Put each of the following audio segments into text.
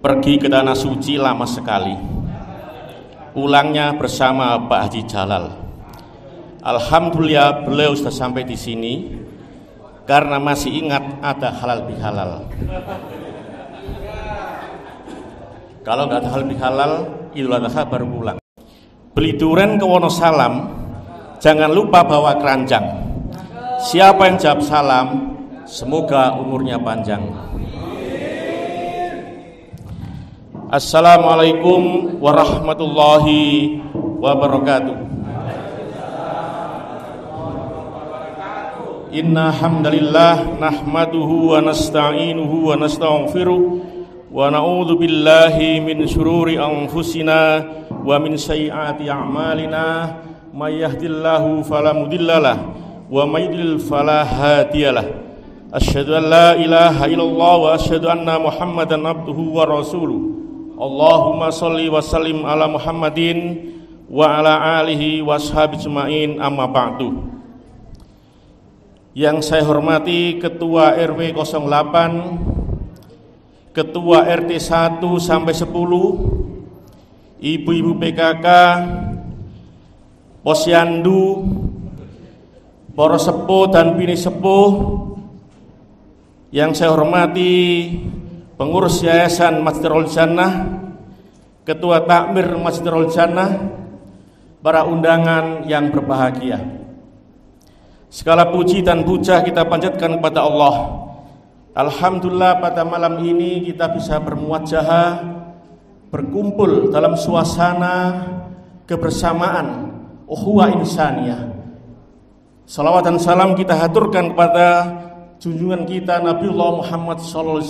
pergi ke tanah suci lama sekali. Pulangnya bersama Pak Haji Jalal. Alhamdulillah beliau sudah sampai di sini karena masih ingat ada halal bihalal. Kalau nggak ada halal bihalal, Idul Adha baru pulang. Beli durian ke Wonosalam, jangan lupa bawa keranjang. Siapa yang jawab salam, semoga umurnya panjang. Assalamualaikum warahmatullahi wabarakatuh. Inna hamdalillah nahmaduhu wa nasta'inuhu wa nastaghfiruh wa na'udzu billahi min syururi anfusina wa min sayyiati a'malina may yahdihillahu fala mudhillalah wa may yudlil fala hadiyalah. Asyhadu an la ilaha illallah wa asyhadu anna Muhammadan abduhu wa rasuluh. Allahumma sholli wa sallim ala Muhammadin wa ala alihi wa ashabi ajmain, amma ba'du. Yang saya hormati Ketua RW 08, Ketua RT 1 sampai 10, Ibu-ibu PKK, Posyandu, para sepuh dan bini sepuh. Yang saya hormati pengurus Yayasan Masjidul Jannah, Ketua Takmir Masjidul Jannah, para undangan yang berbahagia. Segala puji dan puja kita panjatkan kepada Allah. Alhamdulillah pada malam ini kita bisa bermuwajahah, berkumpul dalam suasana kebersamaan ukhuwah insaniyah. Salawat dan salam kita haturkan kepada junjungan kita Nabiullah Muhammad SAW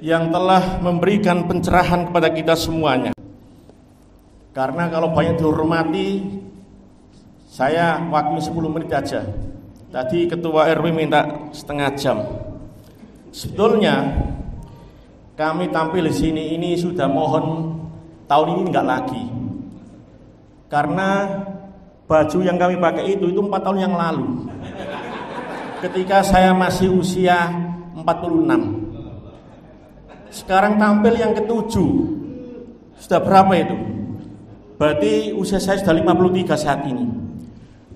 yang telah memberikan pencerahan kepada kita semuanya. Karena kalau banyak dihormati, saya waktu 10 menit aja. Tadi Ketua RW minta setengah jam. Sebetulnya kami tampil di sini ini sudah mohon tahun ini enggak lagi. Karena baju yang kami pakai itu 4 tahun yang lalu. Ketika saya masih usia 46. Sekarang tampil yang ke-7. Sudah berapa itu? Berarti usia saya sudah 53 saat ini.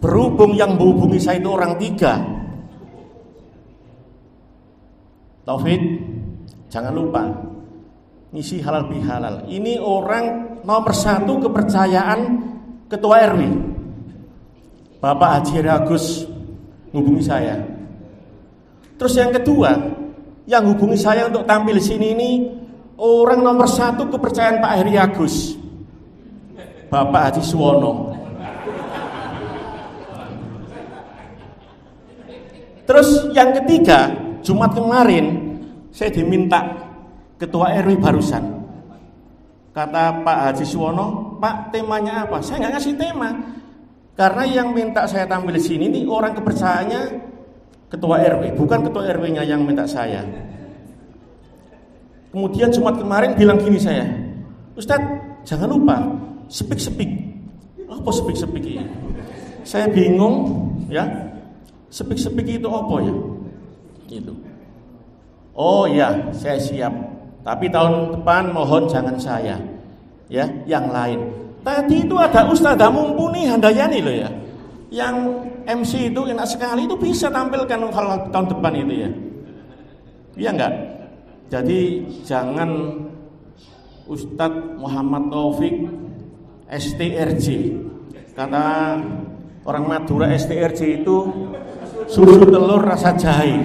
Berhubung yang menghubungi saya itu orang 3. Taufik, jangan lupa ngisi halal bihalal. Ini orang nomor 1 kepercayaan Ketua RW, Bapak Haji Agus hubungi saya. Terus yang kedua, yang hubungi saya untuk tampil di sini ini orang nomor 1 kepercayaan Pak Heri Agus, Bapak Haji Suwono. Terus yang ketiga, Jumat kemarin saya diminta Ketua RW barusan. Kata Pak Haji Suwono, Pak temanya apa? Saya nggak ngasih tema. Karena yang minta saya tampil di sini ini orang kepercayaannya Ketua RW, bukan Ketua RW-nya yang minta saya. Kemudian Jumat kemarin bilang gini saya, Ustadz jangan lupa sepik-sepik. Apa sepik-sepik ini? Saya bingung ya. Sepik-sepik itu apa ya? Gitu. Oh ya, saya siap. Tapi tahun depan mohon jangan saya, ya, yang lain. Tadi itu ada Ustazah Mumpuni Handayani loh ya, yang MC itu enak sekali, itu bisa tampilkan hal tahun depan itu ya. Iya enggak? Jadi jangan Ustadz Muhammad Taufik STRJ. Kata orang Madura STRJ itu susu telur rasa jahe.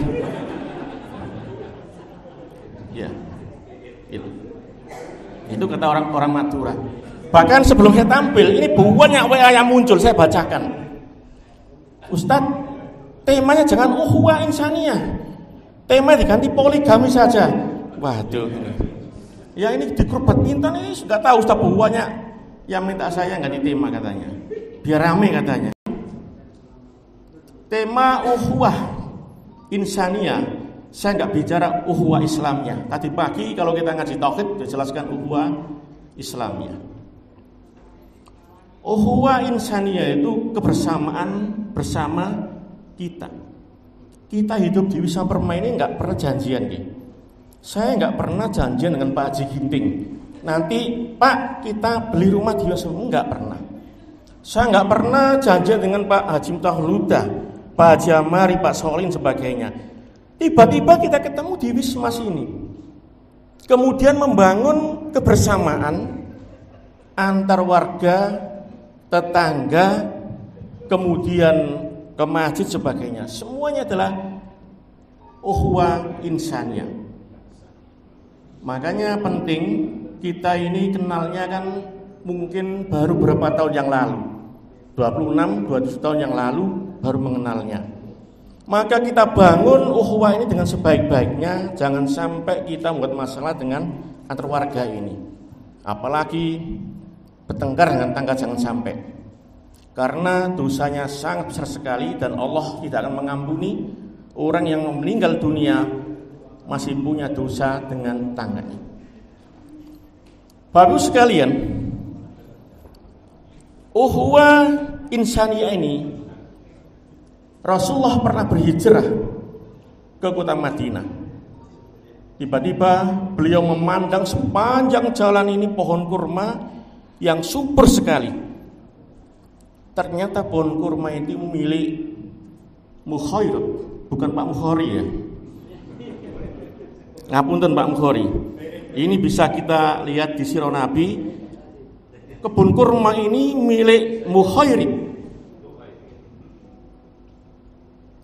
Ya. Itu kata orang Madura. Bahkan sebelum saya tampil, ini banyak WA yang muncul, saya bacakan. Ustadz, temanya jangan ukhuwah insaniyah. Tema diganti poligami saja. Waduh. Ya ini di grup badminton ini nggak tahu Ustadz, banyak yang minta saya ganti tema katanya. Biar rame katanya. Tema ukhuwah insaniyah. Saya nggak bicara ukhuwah Islamnya. Tadi pagi kalau kita ngaji tauhid dijelaskan ukhuwah Islamnya. Ukhuwah insaniyah itu kebersamaan bersama kita. Kita hidup di Wisma Permai ini nggak pernah janjian nih. Saya nggak pernah janjian dengan Pak Haji Ginting, nanti Pak kita beli rumah di Yosemite, nggak pernah. Saya nggak pernah janjian dengan Pak Haji Mutahluda, Pak Haji Amari, Pak Solin sebagainya. Tiba-tiba kita ketemu di Wisma ini, kemudian membangun kebersamaan antar warga, tetangga, kemudian ke masjid sebagainya. Semuanya adalah ukhuwah insaniyah. Makanya penting, kita ini kenalnya kan mungkin baru beberapa tahun yang lalu, 26-27 tahun yang lalu baru mengenalnya. Maka kita bangun ukhuwah ini dengan sebaik-baiknya. Jangan sampai kita membuat masalah dengan antar warga ini, apalagi bertengkar dengan tangga, jangan sampai. Karena dosanya sangat besar sekali, dan Allah tidak akan mengampuni orang yang meninggal dunia masih punya dosa dengan tangannya. Bapak sekalian, ukhuwah insaniyah ini, Rasulullah pernah berhijrah ke kota Madinah. Tiba-tiba beliau memandang sepanjang jalan ini pohon kurma yang subur sekali. Ternyata pohon kurma itu milik Mukhair, bukan Pak Mukhori ya. Ngapunten Pak Mukhori. Ini bisa kita lihat di Sirah Nabi. Kebun kurma ini milik Mukhair.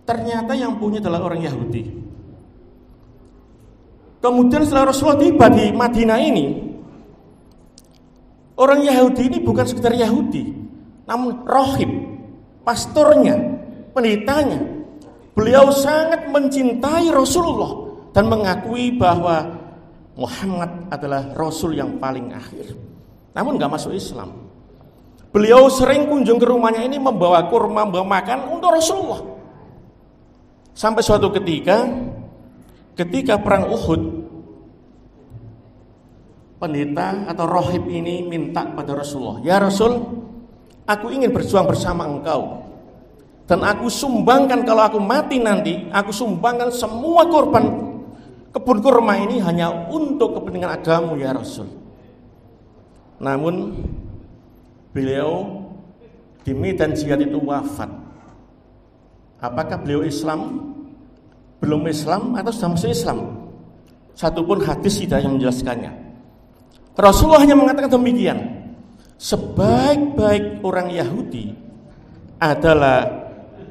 Ternyata yang punya adalah orang Yahudi. Kemudian setelah Rasulullah tiba di Madinah ini, orang Yahudi ini bukan sekedar Yahudi, namun rohib, pastornya, pendetanya. Beliau sangat mencintai Rasulullah dan mengakui bahwa Muhammad adalah Rasul yang paling akhir. Namun gak masuk Islam. Beliau sering kunjung ke rumahnya ini membawa kurma, membawa makan untuk Rasulullah. Sampai suatu ketika perang Uhud, pendeta atau rohib ini minta pada Rasulullah, "Ya Rasul, aku ingin berjuang bersama engkau, dan aku sumbangkan kalau aku mati nanti, aku sumbangkan semua korban kebun kurma ini hanya untuk kepentingan agamamu ya Rasul." Namun beliau di medan jihad itu wafat. Apakah beliau Islam? Belum Islam atau sudah masuk Islam? Satupun hadis tidak yang menjelaskannya. Rasulullah hanya mengatakan demikian. Sebaik-baik orang Yahudi adalah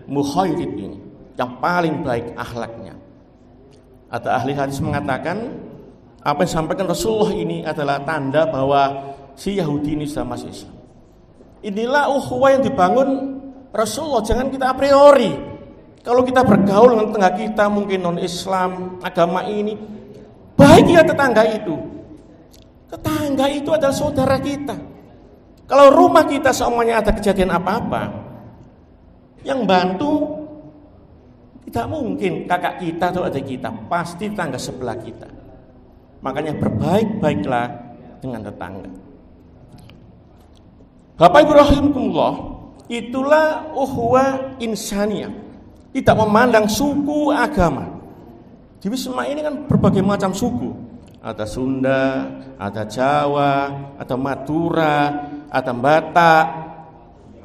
Mukhairid ini, yang paling baik akhlaknya. Ada ahli hadis mengatakan apa yang disampaikan Rasulullah ini adalah tanda bahwa si Yahudi ini sudah masuk Islam. Inilah ukhuwah yang dibangun Rasulullah. Jangan kita a priori. Kalau kita bergaul dengan tetangga kita mungkin non-Islam, agama ini, baik ya tetangga itu. Tetangga itu adalah saudara kita. Kalau rumah kita semuanya ada kejadian apa-apa, yang bantu tidak mungkin kakak kita atau adik kita, pasti tetangga sebelah kita. Makanya berbaik-baiklah dengan tetangga. Bapak Ibu rahimakumullah, itulah ukhuwah insaniyah. Tidak memandang suku, agama. Di Wisma ini kan berbagai macam suku. Ada Sunda, ada Jawa, ada Madura, ada Batak,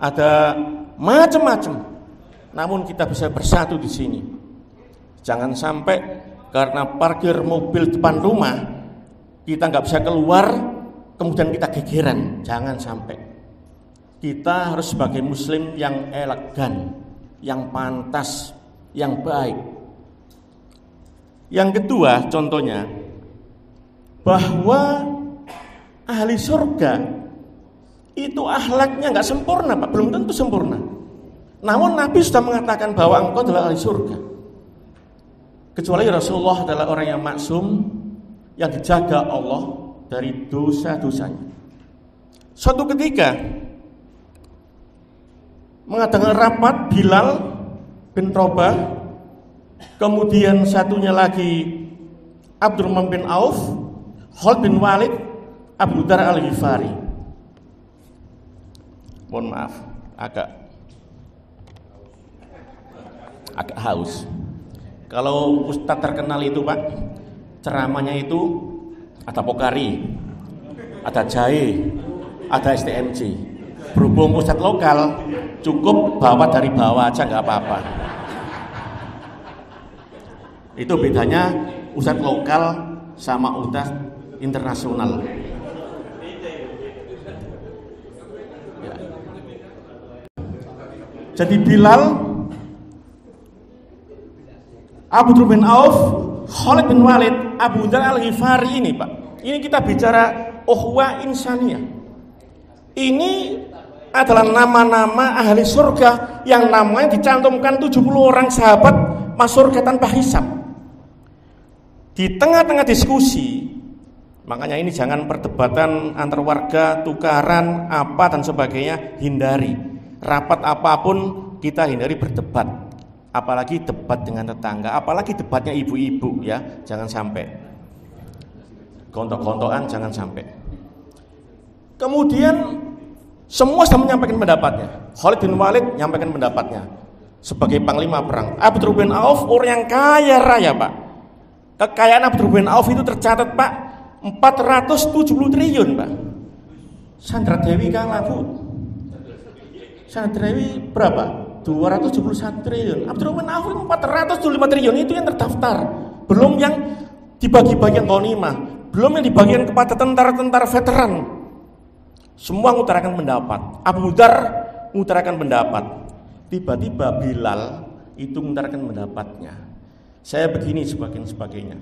ada macam-macam. Namun kita bisa bersatu di sini. Jangan sampai karena parkir mobil depan rumah kita nggak bisa keluar, kemudian kita gegeran. Jangan sampai. Kita harus sebagai Muslim yang elegan, yang pantas, yang baik. Yang kedua contohnya, bahwa ahli surga itu akhlaknya nggak sempurna Pak, belum tentu sempurna. Namun Nabi sudah mengatakan bahwa engkau adalah ahli surga. Kecuali Rasulullah adalah orang yang maksum, yang dijaga Allah dari dosa-dosanya. Suatu ketika mengadakan rapat Bilal bin Rabah, kemudian satunya lagi Abdurrahman bin Auf, Khalid bin Walid, Abu Dzar al-Ghifari. Mohon maaf, agak haus. Kalau ustadz terkenal itu Pak, Ceramahnya itu ada Pokari, ada jahe, ada STMJ. Berhubung ustadz lokal, cukup bawa dari bawah aja nggak apa-apa. Itu bedanya ustadz lokal sama ustadz internasional. Ya. Jadi Bilal, Abu Dzar bin Auf, Khalid bin Walid, Abu Dzar Al-Ghifari ini Pak. Ini kita bicara ukhuwah insaniyah. Ini adalah nama-nama ahli surga yang namanya dicantumkan 70 orang sahabat masuk surga tanpa hisab. Di tengah-tengah diskusi, makanya ini jangan perdebatan antar warga, tukaran, apa dan sebagainya, hindari. Rapat apapun kita hindari berdebat. Apalagi debat dengan tetangga, apalagi debatnya ibu-ibu ya, jangan sampai. Gontok-gontokan jangan sampai. Kemudian semua sudah menyampaikan pendapatnya. Khalid bin Walid menyampaikan pendapatnya sebagai panglima perang. Abu Dzar bin Auf orang yang kaya raya Pak. Kekayaan Abu Dzar bin Auf itu tercatat Pak 470 triliun Pak. Sandra Dewi kalah Bu. Sandra Dewi berapa? 271 triliun. Abu Dzar bin Auf 475 triliun itu yang terdaftar. Belum yang dibagi bagian ghanimah, belum yang dibagikan kepada tentara-tentara veteran. Semua mengutarakan pendapat. Abu Dzar mengutarakan pendapat. Tiba-tiba Bilal itu mengutarakan pendapatnya. Saya begini sebagainya.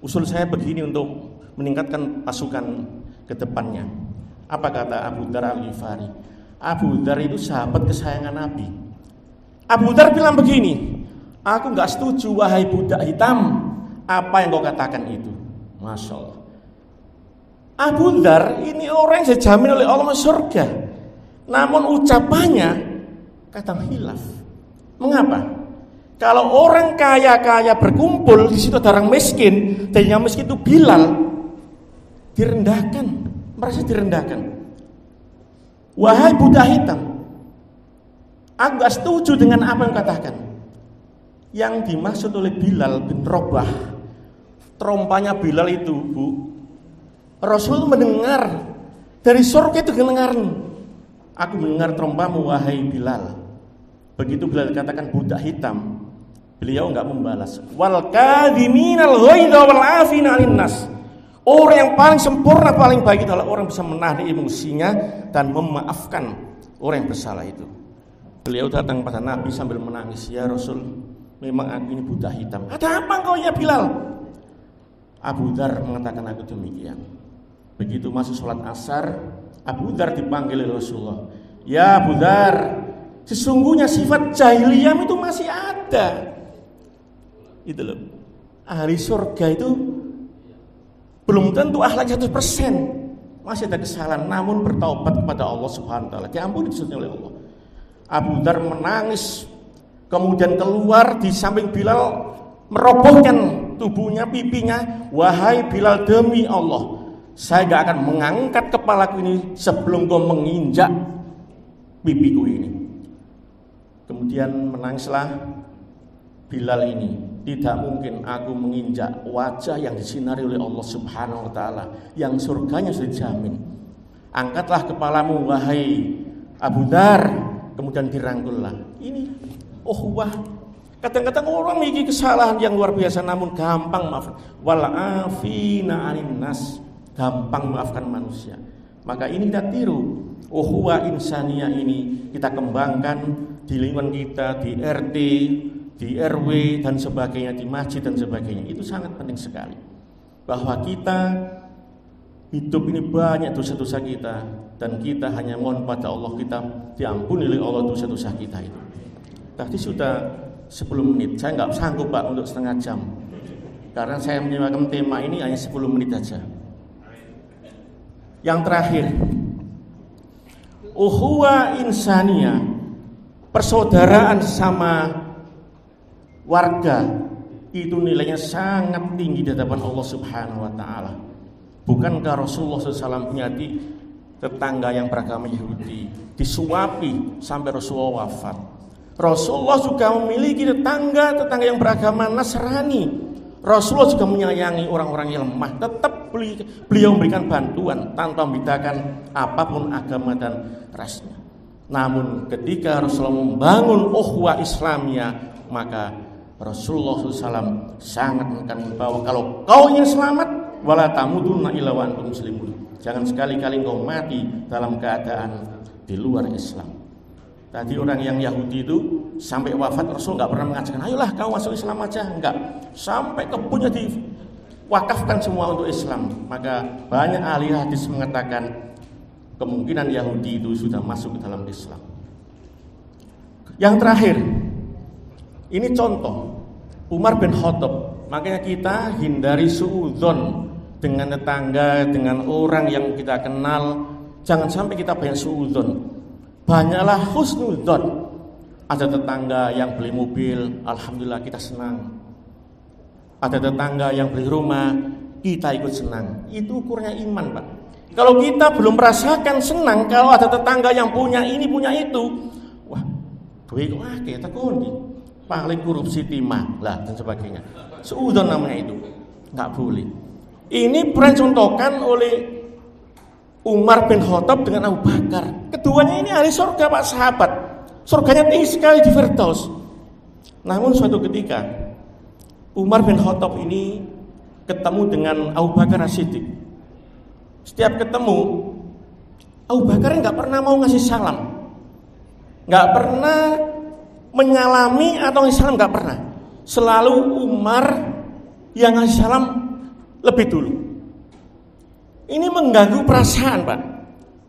Usul saya begini untuk meningkatkan pasukan ke depannya. Apa kata Abu Dzar Al-Ghifari? Abu Dzar itu sahabat kesayangan Nabi. Abu Dzar bilang begini, aku gak setuju wahai budak hitam apa yang kau katakan itu. Masya Allah. Abu Dzar ini orang yang dijamin oleh Allah surga. Namun ucapannya kadang khilaf. Mengapa? Kalau orang kaya-kaya berkumpul di situ ada orang miskin, dan yang miskin itu Bilal, direndahkan, merasa direndahkan. Wahai budak hitam, aku gak setuju dengan apa yang katakan. Yang dimaksud oleh Bilal bin Rabah, trompanya Bilal itu Bu, Rasul mendengar dari surga itu kedengaran. Aku mendengar trompamu wahai Bilal. Begitu Bilal katakan budak hitam, beliau enggak membalas. Wal kadhiminal ghaidha wal afina 'anil nas. Orang yang paling sempurna, paling baik adalah orang bisa menahan emosinya dan memaafkan orang yang bersalah itu. Beliau datang pada Nabi sambil menangis, "Ya Rasul, memang aku ini budak hitam." "Ada apa engkau ya Bilal?" Abu Dzar mengatakan aku demikian. Begitu masuk sholat asar, Abu Dzar dipanggil oleh Rasulullah. "Ya Abu Dzar, sesungguhnya sifat jahiliyah itu masih ada." Itu loh. Ahli surga itu belum tentu akhlak 100%. Masih ada kesalahan, namun bertaubat kepada Allah Subhanahu wa taala, diampuni dosanya oleh Allah. Abu Dzar menangis, kemudian keluar di samping Bilal, merobohkan tubuhnya, pipinya. "Wahai Bilal, demi Allah, saya gak akan mengangkat kepalaku ini sebelum kau menginjak pipiku ini." Kemudian menangislah Bilal ini. "Tidak mungkin aku menginjak wajah yang disinari oleh Allah Subhanahu wa taala, yang surganya sudah dijamin. Angkatlah kepalamu wahai Abu Dzar." Kemudian dirangkullah. Ini ukhuwah. Kadang-kadang orang memiliki kesalahan yang luar biasa namun gampang maaf. Wal afina 'anil nas. Gampang maafkan manusia. Maka ini kita tiru. Ukhuwah insaniyah ini kita kembangkan di lingkungan kita, di RT, di RW dan sebagainya, di masjid dan sebagainya. Itu sangat penting sekali. Bahwa kita hidup ini banyak dosa-dosa kita, dan kita hanya mohon pada Allah kita diampuni oleh Allah dosa-dosa kita itu. Tadi sudah 10 menit. Saya nggak sanggup Pak untuk setengah jam. Karena saya menyiapkan tema ini hanya 10 menit saja. Yang terakhir, ukhuwah insaniyah, persaudaraan sama warga itu nilainya sangat tinggi di hadapan Allah Subhanahu wa taala. Bukankah Rasulullah SAW punya tetangga yang beragama Yahudi, disuapi sampai Rasulullah wafat. Rasulullah juga memiliki tetangga yang beragama Nasrani. Rasulullah juga menyayangi orang-orang yang lemah. Tetap beliau memberikan bantuan tanpa membedakan apapun agama dan rasnya. Namun ketika Rasulullah membangun ukhuwah Islamiyah, maka Rasulullah SAW sangat menekankan bahwa kalau kau ingin selamat, wala tamutunna illa wa antum muslimun. Jangan sekali-kali kau mati dalam keadaan di luar Islam. Tadi orang yang Yahudi itu sampai wafat Rasul nggak pernah mengajarkan, ayolah kau masuk Islam aja, enggak. Sampai kebunnya diwakafkan semua untuk Islam. Maka banyak ahli hadis mengatakan kemungkinan Yahudi itu sudah masuk ke dalam Islam. Yang terakhir, ini contoh Umar bin Khattab. Makanya kita hindari suudzon dengan tetangga, dengan orang yang kita kenal. Jangan sampai kita banyak suudzon. Banyaklah husnudzon. Ada tetangga yang beli mobil, alhamdulillah kita senang. Ada tetangga yang beli rumah, kita ikut senang. Itu ukurnya iman, Pak. Kalau kita belum merasakan senang, kalau ada tetangga yang punya ini, punya itu, wah, duit kok akeh tekondi. Paling korupsi timah lah dan sebagainya. Suudzon namanya itu. Enggak boleh. Ini dicontohkan oleh Umar bin Khattab dengan Abu Bakar. Keduanya ini ahli surga, Pak, sahabat. Surganya tinggi sekali di Firdaus. Namun suatu ketika Umar bin Khattab ini ketemu dengan Abu Bakar As-Siddiq. Setiap ketemu Abu Bakar nggak pernah mau ngasih salam, nggak pernah menyalami atau ngasih salam, nggak pernah. Selalu Umar yang ngasih salam lebih dulu. Ini mengganggu perasaan, Pak.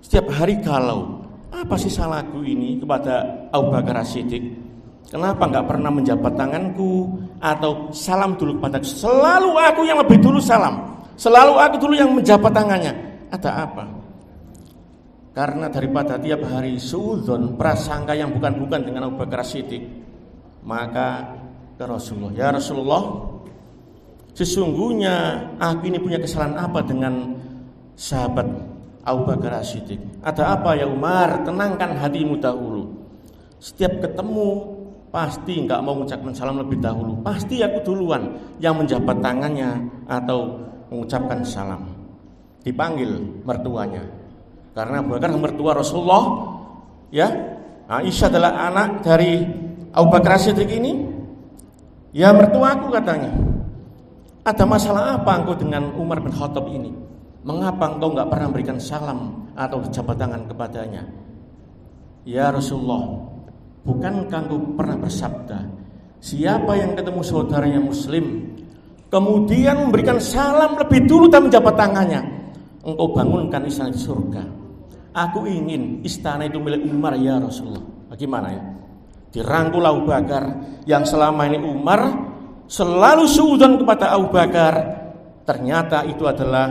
Setiap hari galau. Apa sih salahku ini kepada Abu Bakar As-Siddiq? Kenapa nggak pernah menjabat tanganku atau salam dulu kepada? Selalu aku yang lebih dulu salam. Selalu aku dulu yang menjabat tangannya. Ada apa? Karena daripada tiap hari suudzon, prasangka yang bukan-bukan dengan Abu Bakar As-Siddiq, maka ke Rasulullah, ya Rasulullah, sesungguhnya aku ini punya kesalahan apa dengan sahabat Abu Bakar As-Siddiq? Ada apa ya Umar? Tenangkan hatimu dahulu. Setiap ketemu pasti nggak mau mengucapkan salam lebih dahulu. Pasti aku duluan yang menjabat tangannya atau mengucapkan salam. Dipanggil mertuanya. Karena Abu Bakar mertua Rasulullah, ya. Aisyah adalah anak dari Abu Bakar As-Siddiq ini. Ya mertuaku, katanya. Ada masalah apa engkau dengan Umar bin Khattab ini? Mengapa engkau nggak pernah memberikan salam atau jabat tangan kepadanya? Ya Rasulullah, bukankah engkau pernah bersabda, siapa yang ketemu saudaranya muslim kemudian memberikan salam lebih dulu dan menjabat tangannya, engkau bangunkan istana di surga. Aku ingin istana itu milik Umar, ya Rasulullah. Bagaimana ya? Dirangkul Abu Bakar, yang selama ini Umar selalu suudzon kepada Abu Bakar. Ternyata itu adalah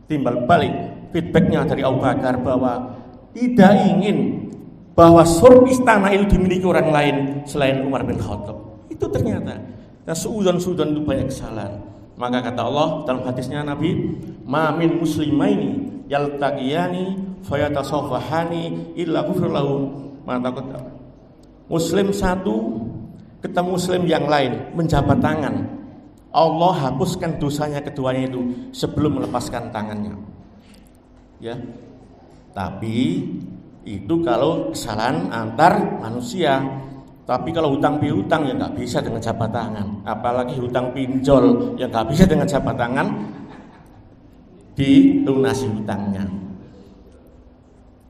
timbal balik feedbacknya dari Abu Bakar bahwa tidak ingin bahwa surga istana itu dimiliki orang lain selain Umar bin Khattab. Itu ternyata suudzon itu banyak kesalahan. Maka kata Allah dalam hadisnya Nabi, ma min muslimaini yaltaqiyani fayatasawfahani illa ghufira lahum ma taqaddama. Muslim satu ketemu muslim yang lain menjabat tangan, Allah hapuskan dosanya keduanya itu sebelum melepaskan tangannya. Ya. Tapi itu kalau kesalahan antar manusia. Tapi kalau hutang piutang ya nggak bisa dengan jabat tangan. Apalagi hutang pinjol ya nggak bisa dengan jabat tangan dilunasi hutangnya.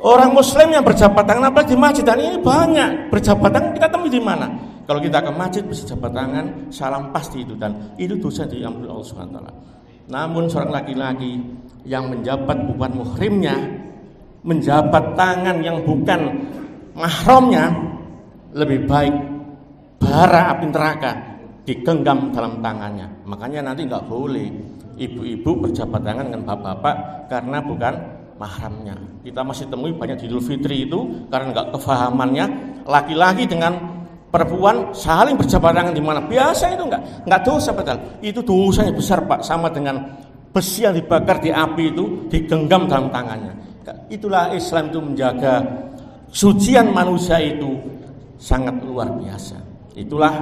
Orang muslim yang berjabat tangan apalagi di masjid, dan ini banyak berjabat tangan, kita temui di mana? Kalau kita ke masjid berjabat tangan, salam pasti itu, dan itu dosa diampuni Allah SWT. Namun seorang laki-laki yang menjabat bukan muhrimnya, menjabat tangan yang bukan mahramnya, lebih baik bara api neraka digenggam dalam tangannya. Makanya nanti nggak boleh ibu-ibu berjabat tangan dengan bapak-bapak karena bukan mahramnya. Kita masih temui banyak di Idul Fitri itu karena nggak kefahamannya, laki-laki dengan perempuan saling berjabat tangan di mana. Biasa itu nggak dosa, padahal itu dosanya besar, Pak, sama dengan besi yang dibakar di api itu digenggam dalam tangannya. Itulah Islam itu menjaga sucian manusia itu sangat luar biasa. Itulah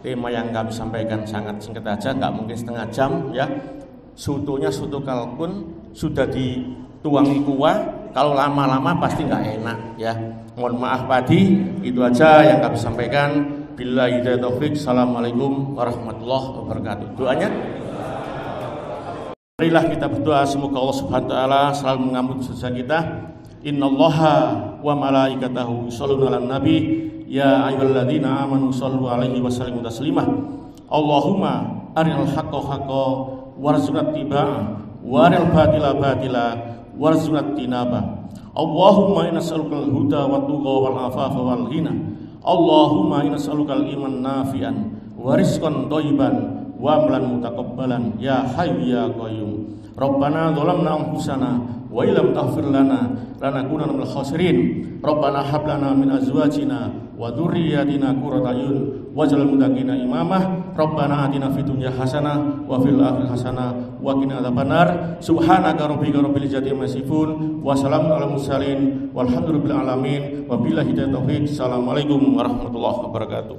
tema yang kami sampaikan sangat singkat aja, nggak mungkin setengah jam ya. Sotonya soto kalkun sudah dituangi kuah, kalau lama-lama pasti nggak enak ya. Mohon maaf Padi, itu aja yang kami sampaikan. Billahi taufik. Assalamualaikum warahmatullahi wabarakatuh. Doanya, marilah kita berdoa semoga Allah Subhanahu wa taala selalu mengampuni dosa kita. Innallaha wa malaikatahu yusholluna 'alan nabi ya ayyuhalladzina amanu shollu 'alaihi wa sallimu taslima. Allahumma arinal haqqo haqqo warzuqna ittiba'ah waril batila batila warzuqna tinaba. Allahumma inna nas'alukal huda wat tuqa wal afafa wal ghina. Allahumma inna nas'alukal iman nafi'an wa rizqan thayyiban wa amalan mutaqabbalan ya hayyu ya qayyum. Rabbana dhalamna anfusana wa illam taghfir lana lanakunanna minal khasirin. Rabbana hab lana min azwajina wa dzurriyyatina qurrata a'yun waj'alna muttaqina imamah. Rabbana atina fid dunya hasanah wa fil akhirati hasanah wa qina adzabannar. Subhanaka rabbika rabbil izzati amma yasifun wa salamun alal mursalin walhamdulillahi alamin. Wabillahi taufiq. Assalamualaikum warahmatullahi wabarakatuh.